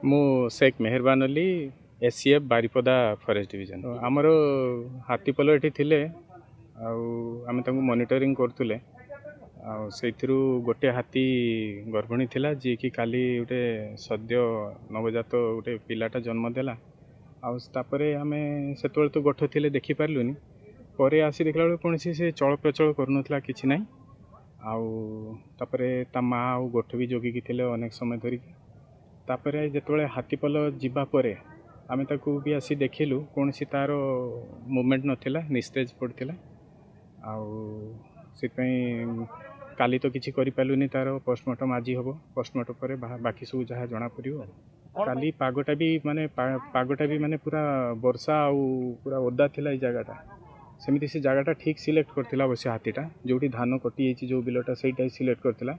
मु शेख मेहरबान Ali ACF Baripada forest division आमर हाथीपल ये थिले आम मॉनिटरिंग करतुले से गोटे हाथी गर्भिणी थिला जी कि काली गोटे सद्य नवजात गोटे पिलाटा जन्म देला आउे आम से तो गोठ थे देखिपारूनी पर आसी देखला बेलू कौन से चल प्रचल करूना कि ना आउे ता माँ आ गोठ भी जगिकी थे अनेक समय धरिकी तापर जिते हाथीपल जावापर आम ताकू भी आसी देखिलु कौन सी तार मूवमेंट नाला निस्तेज पड़ता आपाई काली तो किसी करें तार पोस्टमार्टम आज हम पोस्टमार्टम पर बाकी सब जहाँ जना पड़ो काली पागटा भी माने पागटा भी माने पूरा वर्षा आ पूरा ओदा थिला जगहटा सेमती से जगहटा ठीक सिलेक्ट करथिला अवश्य हाथीटा जोटी धान कटि जो बिलटा से सिलेक्ट करथिला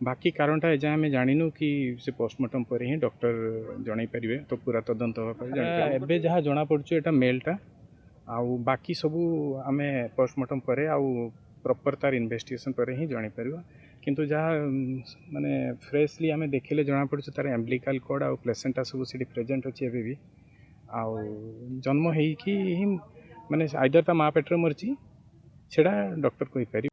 बाकी कारणटा एजा आम जानिनु कि से पोस्टमार्टम पर ही डॉक्टर जन पारे तो पूरा तदंत एबे जहाँ जना पड़छ एटा मेलटा आउ बाकी सबू आम पोस्टमार्टम पर आउ प्रॉपर तार इन्वेस्टिगेशन पर ही जानी पार किंतु जहाँ माने फ्रेशली आम देखिले जना पड़छ तार एम्ब्लिकल कॉर्ड आउ प्लेसेंटा सब से प्रेजेंट अच्छे एबे भी आउ जन्म होइकी माने आइदर ता माँ पेटर मरची सेटा डॉक्टर कहि पारि।